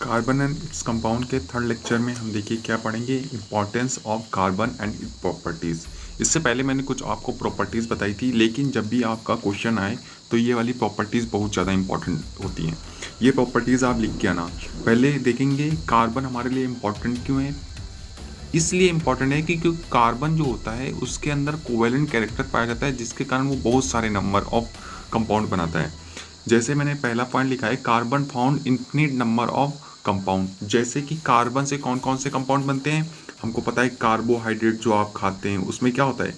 Carbon and its compound के third lecture में हम देखिए क्या पढ़ेंगे, importance of carbon and it's properties. इससे पहले मैंने कुछ आपको प्रॉपर्टीज़ बताई थी, लेकिन जब भी आपका क्वेश्चन आए तो ये वाली प्रॉपर्टीज़ बहुत ज़्यादा इंपॉर्टेंट होती हैं। ये प्रॉपर्टीज़ आप लिख के आना। पहले देखेंगे कार्बन हमारे लिए इम्पॉर्टेंट क्यों है। इसलिए इम्पॉर्टेंट है कि क्योंकि कार्बन जो होता है उसके अंदर कोवेलेंट कैरेक्टर पाया जाता है, जिसके कारण वो बहुत सारे नंबर ऑफ कंपाउंड बनाता है। जैसे मैंने पहला पॉइंट लिखा है, carbon found infinite number of compound. जैसे कि कार्बन से कौन कौन से कंपाउंड बनते हैं, हमको पता है कार्बोहाइड्रेट जो आप खाते हैं उसमें क्या होता है,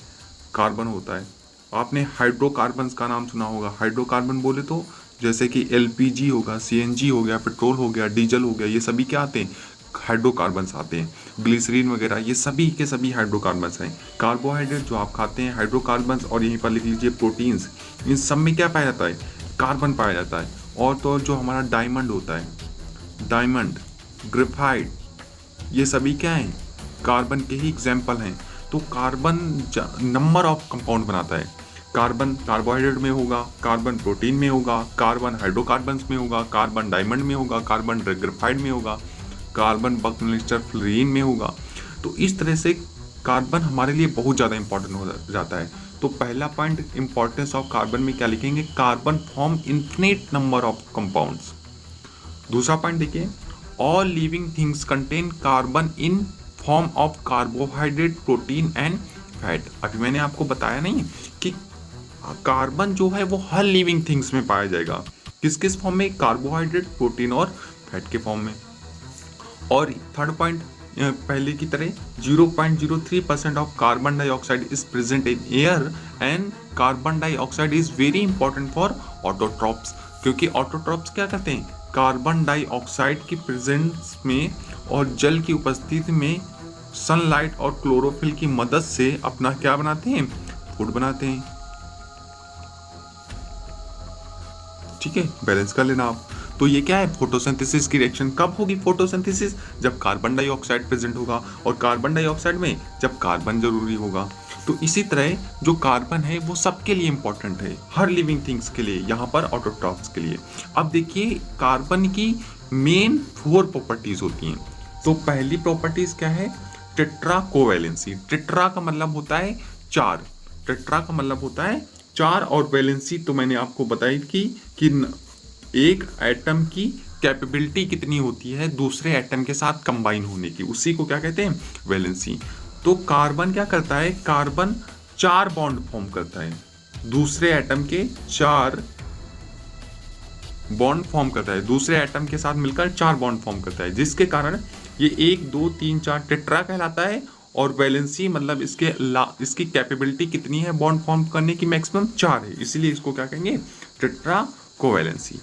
कार्बन होता है। आपने हाइड्रोकार्बन्स का नाम सुना होगा। हाइड्रोकार्बन बोले तो जैसे कि एलपीजी होगा, सीएनजी हो गया, पेट्रोल हो गया, डीजल हो गया, ये सभी क्या आते हैं, हाइड्रोकार्बन्स आते हैं। ग्लिसरीन वगैरह ये सभी के सभी हाइड्रोकार्बन्स हैं। कार्बोहाइड्रेट जो आप खाते हैं हाइड्रोकार्बन्स, और यहीं पर लिख लीजिए प्रोटीन्स, इन सब में क्या पाया जाता है, कार्बन पाया जाता है। और तो और जो हमारा डायमंड होता है, डायमंड, ग्रेफाइट, ये सभी क्या हैं, कार्बन के ही एग्जाम्पल हैं। तो कार्बन नंबर ऑफ कंपाउंड बनाता है। कार्बन कार्बोहाइड्रेट में होगा, कार्बन प्रोटीन में होगा, कार्बन हाइड्रोकार्बन्स में होगा, कार्बन डायमंड में होगा, कार्बन ग्रेफाइट में होगा, कार्बन बकनिस्टर फ्लोरीन में होगा। तो इस तरह से कार्बन हमारे लिए बहुत ज़्यादा इंपॉर्टेंट हो जाता है। तो पहला पॉइंट इंपॉर्टेंस ऑफ कार्बन में क्या लिखेंगे, carbon form infinite number of compounds. दूसरा पॉइंट देखिए, all living things contain carbon in form of carbohydrate, protein and fat. अभी मैंने आपको बताया नहीं कि कार्बन जो है वो हर लिविंग थिंग्स में पाया जाएगा। किस किस फॉर्म में, कार्बोहाइड्रेट, प्रोटीन और फैट के फॉर्म में। और थर्ड पॉइंट पहले की तरह 0.03% of carbon dioxide is present in air, and carbon dioxide is very important for autotrophs. क्योंकि ऑटोट्रॉप्स क्या करते हैं, कार्बन डाइऑक्साइड की प्रेजेंस में और जल की उपस्थिति में सनलाइट और क्लोरोफिल की मदद से अपना क्या बनाते हैं, फूड बनाते हैं। ठीक है, बैलेंस कर लेना आप। तो ये क्या है, फोटोसिंथेसिस की रिएक्शन। कब होगी फोटोसिंथेसिस, जब कार्बन डाइऑक्साइड प्रेजेंट होगा, और कार्बन डाइऑक्साइड में जब कार्बन जरूरी होगा। तो इसी तरह जो कार्बन है वो सबके लिए इंपॉर्टेंट है, हर लिविंग थिंग्स के लिए, यहाँ पर ऑटोट्रॉप्स के लिए। अब देखिए कार्बन की मेन 4 प्रॉपर्टीज होती हैं। तो पहली प्रॉपर्टीज क्या है, टेट्रा कोवैलेंसी। टेट्रा का मतलब होता है 4, टेट्रा का मतलब होता है 4, और वैलेंसी तो मैंने आपको बताई थी कि एक एटम की कैपेबिलिटी कितनी होती है दूसरे एटम के साथ कंबाइन होने की, उसी को क्या कहते हैं, वैलेंसी। तो कार्बन क्या करता है, कार्बन 4 बॉन्ड फॉर्म करता है, दूसरे एटम के 4 बॉन्ड फॉर्म करता है, दूसरे एटम के साथ मिलकर 4 बॉन्ड फॉर्म करता है, जिसके कारण ये 1 2 3 4 टेट्रा कहलाता है। और वैलेंसी मतलब इसकी कैपेबिलिटी कितनी है बॉन्ड फॉर्म करने की, मैक्सिमम 4 है, इसीलिए इसको क्या कहेंगे, टेट्रा कोवैलेंसी।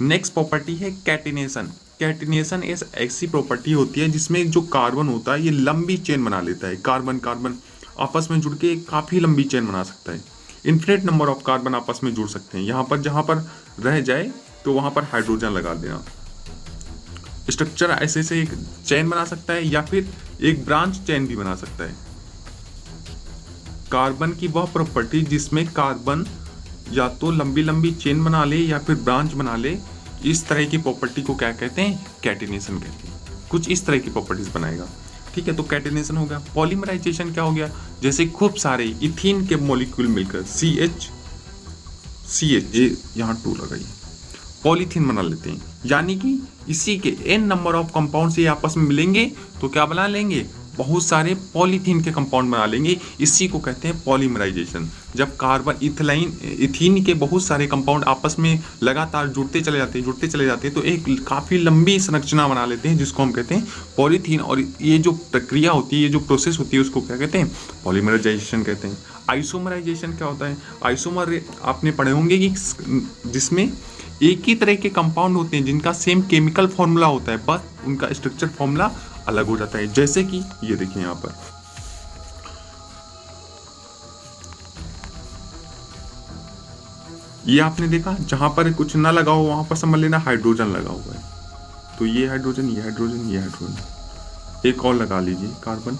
नेक्स्ट प्रॉपर्टी है कैटिनेशन। कैटिनेशन एक ऐसी प्रॉपर्टी होती है जिसमें जो कार्बन होता है ये लंबी चेन बना लेता है। कार्बन कार्बन आपस में जुड़ के काफ़ी लंबी चेन बना सकता है। इन्फिनिट नंबर ऑफ कार्बन आपस में जुड़ सकते हैं। यहाँ पर जहाँ पर रह जाए तो वहाँ पर हाइड्रोजन लगा देना। स्ट्रक्चर ऐसे से एक चेन बना सकता है, या फिर एक ब्रांच चेन भी बना सकता है। कार्बन की वह प्रॉपर्टी जिसमें कार्बन या तो लंबी लंबी चेन बना ले या फिर ब्रांच बना ले, इस तरह की प्रॉपर्टी को क्या कहते हैं, कैटिनेशन कहते हैं। कुछ इस तरह की प्रॉपर्टीज बनाएगा। ठीक है, तो कैटिनेशन हो गया। पॉलीमराइजेशन क्या हो गया, जैसे खूब सारे इथीन के मॉलिक्यूल मिलकर CH यहाँ 2 लगाइए, पॉलीथीन बना लेते हैं। यानी कि इसी के n नंबर ऑफ कंपाउंड से आपस में मिलेंगे तो क्या बना लेंगे, बहुत सारे पॉलीथीन के कंपाउंड बना लेंगे। इसी को कहते हैं पॉलीमराइजेशन। जब कार्बन इथीन के बहुत सारे कंपाउंड आपस में लगातार जुड़ते चले जाते हैं तो एक काफ़ी लंबी संरचना बना लेते हैं, जिसको हम कहते हैं पॉलीथीन। और ये जो प्रक्रिया होती है, ये जो प्रोसेस होती है, उसको क्या कहते हैं, पॉलीमराइजेशन कहते हैं। आइसोमराइजेशन क्या होता है, आइसोमर आपने पढ़े होंगे कि जिसमें एक ही तरह के कंपाउंड होते हैं जिनका सेम केमिकल फॉर्मूला होता है, बस उनका स्ट्रक्चर फॉर्मूला अलग हो जाता है। जैसे कि ये देखिए यहाँ पर ये आपने देखा, जहां पर कुछ ना लगा हो वहां पर समझ लेना हाइड्रोजन लगा हुआ है। तो ये हाइड्रोजन, ये हाइड्रोजन, ये हाइड्रोजन, एक और लगा लीजिए कार्बन,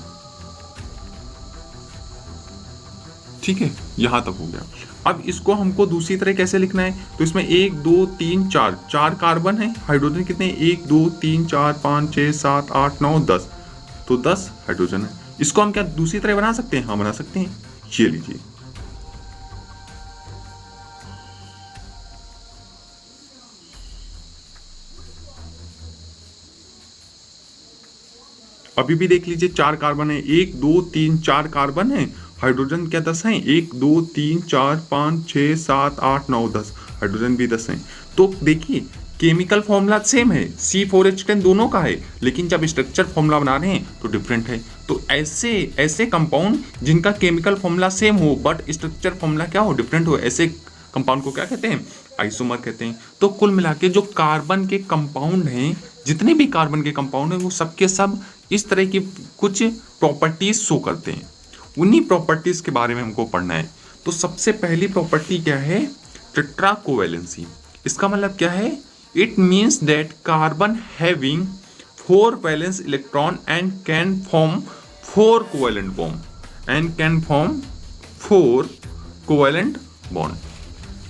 ठीक है, यहाँ तक हो गया। अब इसको हमको दूसरी तरह कैसे लिखना है, तो इसमें 1 2 3 4 4 कार्बन है, हाइड्रोजन कितने, 1 2 3 4 5 6 7 8 9 10, तो 10 हाइड्रोजन है। इसको हम क्या दूसरी तरह बना सकते हैं, हाँ बना सकते हैं। ये लीजिए, अभी भी देख लीजिए 4 कार्बन है, 1 2 3 4 कार्बन है, हाइड्रोजन क्या 10 है, 1 2 3 4 5 6 7 8 9 10, हाइड्रोजन भी 10 है। तो देखिए केमिकल फॉर्मूला सेम है, C4H10 दोनों का है, लेकिन जब स्ट्रक्चर फॉर्मूला बना रहे हैं तो डिफरेंट है। तो ऐसे ऐसे कंपाउंड जिनका केमिकल फॉर्मूला सेम हो बट स्ट्रक्चर फॉर्मूला क्या हो, डिफरेंट हो, ऐसे कंपाउंड को क्या कहते हैं, आइसोमर कहते हैं। तो कुल मिला के जो कार्बन के कंपाउंड हैं, जितने भी कार्बन के कंपाउंड हैं, वो सबके सब इस तरह की कुछ प्रॉपर्टीज शो करते हैं। उन्हीं प्रॉपर्टीज के बारे में हमको पढ़ना है। तो सबसे पहली प्रॉपर्टी क्या है, टेट्रा कोवैलेंसी। इसका मतलब क्या है, it means that carbon having 4 valence electron and can form 4 covalent bond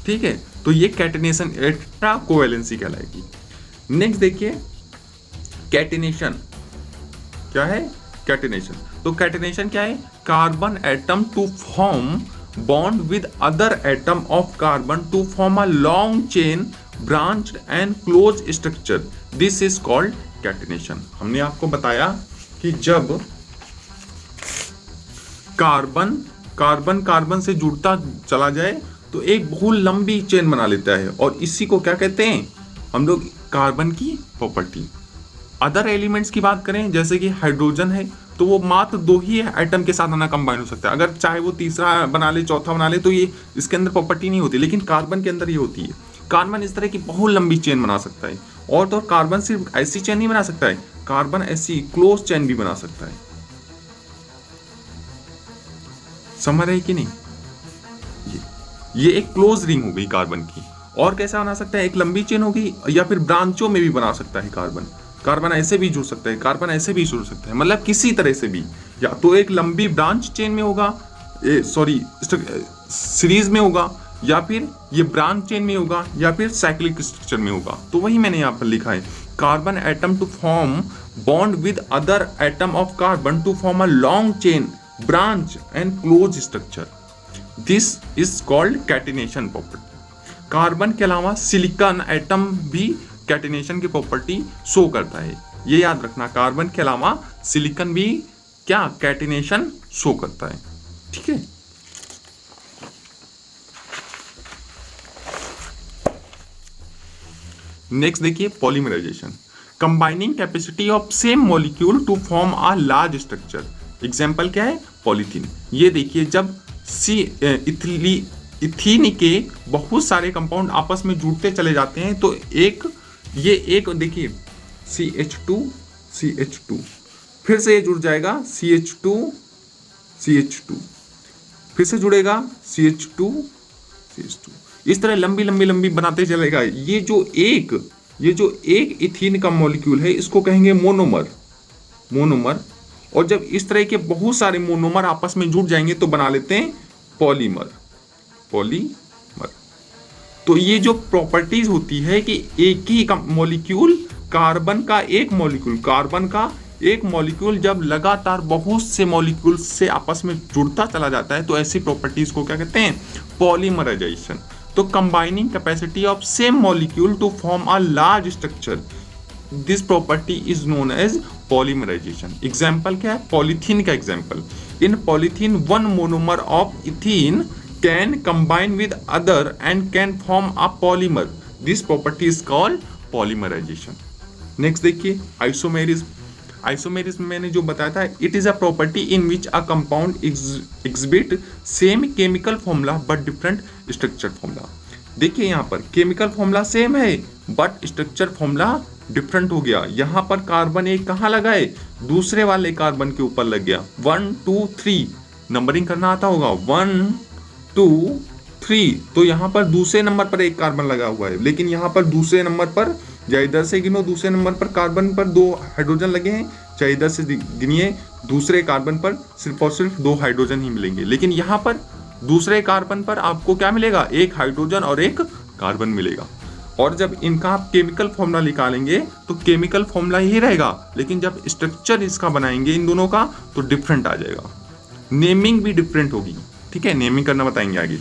ठीक है, तो ये कैटिनेशन टेट्रा कोवैलेंसी कहलाएगी। नेक्स्ट देखिए कैटिनेशन क्या है, कैटिनेशन। तो कैटिनेशन क्या है, carbon atom to form bond with other atom of carbon to form a long chain branched and close structure, this is called catenation. हमने आपको बताया कि जब कार्बन से जुड़ता चला जाए तो एक बहुत लंबी चेन बना लेता है, और इसी को क्या कहते हैं हम लोग, कार्बन की प्रॉपर्टी। अदर एलिमेंट्स की बात करें जैसे कि हाइड्रोजन है, तो वो मात्र 2 ही एटम के साथ आना कंबाइन हो सकता है, अगर चाहे वो तीसरा बना ले चौथा बना ले तो ये इसके अंदर प्रॉपर्टी नहीं होती, लेकिन कार्बन के अंदर ये होती है। कार्बन इस तरह की बहुत लंबी चेन बना सकता है, और तो कार्बन सिर्फ ऐसी चेन नहीं बना सकता है, कार्बन ऐसी क्लोज चेन भी बना सकता है। समझ रहे कि नहीं, ये एक क्लोज रिंग हो गई कार्बन की। और कैसा बना सकता है, एक लंबी चेन होगी, या फिर ब्रांचों में भी बना सकता है कार्बन ऐसे भी जुड़ सकता है, कार्बन ऐसे भी जुड़ सकता है, मतलब किसी तरह से भी, या तो एक लंबी ब्रांच चेन में होगा, सीरीज में होगा, या फिर ये ब्रांच चेन में होगा, या फिर साइक्लिक स्ट्रक्चर में होगा। तो वही मैंने यहाँ पर लिखा है, carbon atom to form bond with other atom of carbon to form a long chain branch and close structure, this is called catenation property. Carbon के अलावा सिलिकॉन एटम भी कैटिनेशन की प्रॉपर्टी शो करता है, ये याद रखना, कार्बन के अलावा सिलिकॉन भी क्या कैटिनेशन शो करता है, ठीक है। नेक्स्ट देखिए polymerisation, combining capacity of same molecule to form a large structure. Example क्या है, पॉलीथीन। ये देखिए जब इथीन के बहुत सारे कंपाउंड आपस में जुड़ते चले जाते हैं तो एक देखिए CH2 फिर से ये जुड़ जाएगा CH2 फिर से जुड़ेगा CH2 इस तरह लंबी बनाते चलेगा। ये जो एक इथीन का मॉलिक्यूल है इसको कहेंगे मोनोमर, और जब इस तरह के बहुत सारे मोनोमर आपस में जुड़ जाएंगे तो बना लेते हैं पॉलीमर। तो ये जो प्रॉपर्टीज होती है कि एक ही मॉलिक्यूल कार्बन का एक मॉलिक्यूल जब लगातार बहुत से मॉलिक्यूल से आपस में जुड़ता चला जाता है तो ऐसी प्रॉपर्टीज को क्या कहते हैं, पॉलीमराइजेशन। तो combining capacity of same molecule to form a large structure, this property is known as polymerisation. Example क्या है, पॉलीथीन का example, in polythene one monomer of ethene can combine with other and can form a polymer. This property is called polymerization. Next देखिए isomerism मैंने जो बताया था, it is a property in which a compound exhibit same chemical formula but different structure formula. देखिए यहाँ पर chemical formula same है but structure formula different हो गया। यहाँ पर कार्बन एक कहाँ लगा है, दूसरे वाले कार्बन के ऊपर लग गया। 1 2 3 नंबरिंग करना आता होगा, 1 2 3, तो यहाँ पर दूसरे नंबर पर एक कार्बन लगा हुआ है, लेकिन यहाँ पर दूसरे नंबर पर या इधर से गिनो, दूसरे नंबर पर कार्बन पर 2 हाइड्रोजन लगे हैं, चाहे इधर से गिनिए दूसरे कार्बन पर सिर्फ और सिर्फ 2 हाइड्रोजन ही मिलेंगे। लेकिन यहाँ पर दूसरे कार्बन पर आपको क्या मिलेगा, एक हाइड्रोजन और एक कार्बन मिलेगा। और जब इनका आप केमिकल फॉर्मूला निकालेंगे तो केमिकल फॉर्मूला ही रहेगा, लेकिन जब स्ट्रक्चर इसका बनाएंगे इन दोनों का तो डिफरेंट आ जाएगा, नेमिंग भी डिफरेंट होगी। ठीक है, नेमिंग करना बताएंगे आगे।